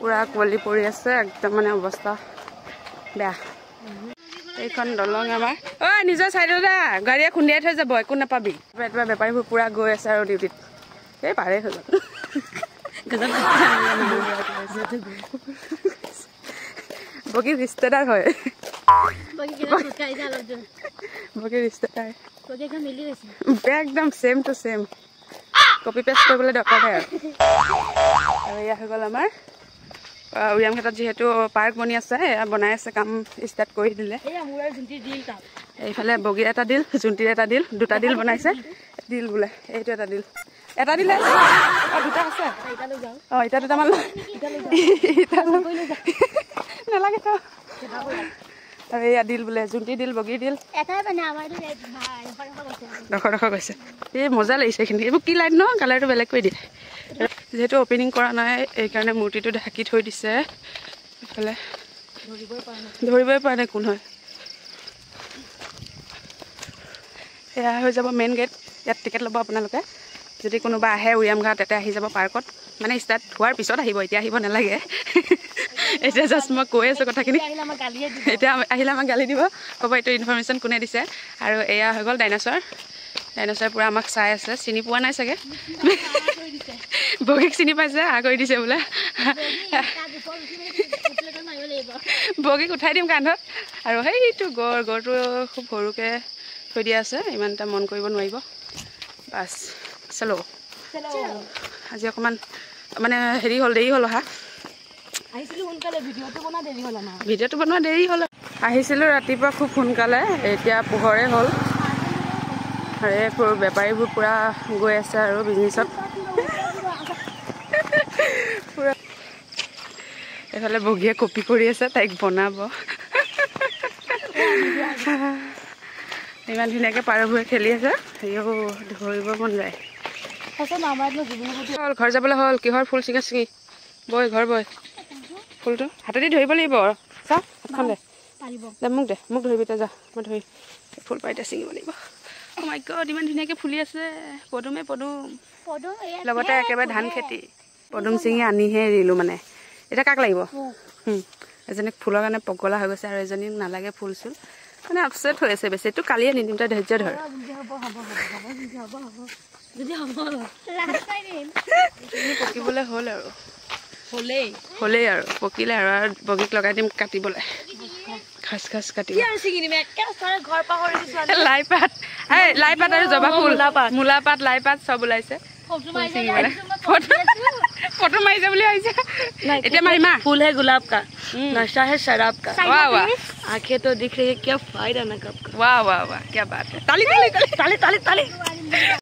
পুৰা কুঁৱলী পৰি আছে একদম মানে অৱস্থা বেয়া এইখন দলং আমাৰ ঐ নিজৰ চাইডতে গাড়ীয়ে খুন্দিয়াই থৈ যাব একো নাপাবি এবাৰ বেপাৰীবোৰ পুৰা গৈ আছে আৰু ডিউটিত এই পাৰে হৈ গ'ল বগী ৰিষ্টেদাৰ হয় বগী ৰিষ্টেদাৰ একদম same to same copy paste কৰিবলৈ দৰকাৰ নাই আৰু এয়া হৈ গ'ল আমাৰ উৰিয়ামঘাটত যিহেতু পাৰ্ক বনি আছে এয়া বনাই আছে কাম ষ্টাৰ্ট কৰি দিলে এইফালে বগীৰ এটা দিল জোনটিৰ এটা দিল দুটা দিল বনাইছে দিল বোলে এইটো এটা দিল দুটা আছে এতিয়া দুটামান নালাগে আৰু এয়া দিল বোলে জোনটি দিল বগীৰ দিল ডখৰ গৈছে এই মজা লাগিছে এইখিনি এইবোৰ কি লাইট ন কালাৰটো বেলেগ কৰি দিয়ে যেহেতু অপেনিং কৰা নাই এইকাৰণে মূৰ্তিটো ঢাকি থৈ দিছে এইফালে ধৰিবই পৰা নাই কোন হয় এয়া হৈ যাব মেইন গেট ইয়াত টিকেট ল'ব আপোনালোকে যদি কোনোবা আহে উৰিয়ামঘাট তাতে আহি যাব পাৰ্কত মানে ষ্টাৰ্ট হোৱাৰ পিছত আহিব এতিয়া আহিব নালাগে এতিয়া জাষ্ট মই কৈ আছোঁ কথাখিনি এতিয়া আহিলে আমাক গালি দিব ক'ব এইটো ইনফৰমেশ্যন কোনে দিছে আৰু এয়া হৈ গ'ল ডাইনছৰ পুৰা আমাক চাই আছে চিনি পোৱা নাই চাগে বগীক চিনি পাইছে কৰি দিছে বোলে বগীক উঠাই দিম কান্ধত আৰু সেইটো গড়টো খুব সৰুকৈ থৈ দিয়া আছে ইমান এটা মন কৰিব নোৱাৰিব বাছ চলো আজি অকণমান মানে হেৰি হ'ল দেৰি হ'ল অহা ভিডিঅ'টো বনোৱা দেৰি হ'ল আহিছিলোঁ ৰাতিপুৱা খুব সোনকালে এতিয়া পোহৰে হ'ল আৰু বেপাৰীবোৰ পূৰা গৈ আছে আৰু বিজনেছত পূৰা এইফালে বগীয়ে কপি কৰি আছে তাইক বনাব ইমান ধুনীয়াকৈ পাৰবোৰে খেলি আছে সেয়াও ধৰিব মন যায় হ'ল ঘৰ যাবলৈ হ'ল কিহৰ ফুল ছিঙি বৈ ঘৰ বৈ ফুলটো হাতেদি ধৰিব লাগিব চা হাতখন দে মোক ধৰিবি তই যা মই ধৰি ফুল পাই এতিয়া ছিঙিব লাগিব মাই গড ইমান ধুনীয়াকৈ ফুলি আছে পদুম লগতে একেবাৰে ধান খেতি পদুম ছিঙি আনিহে এৰিলোঁ মানে এতিয়া কাক লাগিব এজনীক ফুলৰ কাৰণে পগলা হৈ গৈছে আৰু এজনীক নালাগে ফুল চুল মানে আপছেট হৈ আছে বেছি এইটো কালিয়ে নিদিম তই ধৈৰ্য ধৰ পকিবলৈ হ'ল আৰু হ'লেই আৰু পকিলে আৰু বগীক লগাই দিম কাটিবলৈ খাচ কাটি লাই পাত আৰু জবা ফুল মূলা পাত লাই পাত চব ওলাইছে ফটো মাৰিছে বুলি ভাবিছে এতিয়া মাৰিমা फूल है गुलाब का नशा है शराब का आंखें तो दिख रही है क्या फायदा ना कब का वाह क्या बात है ताली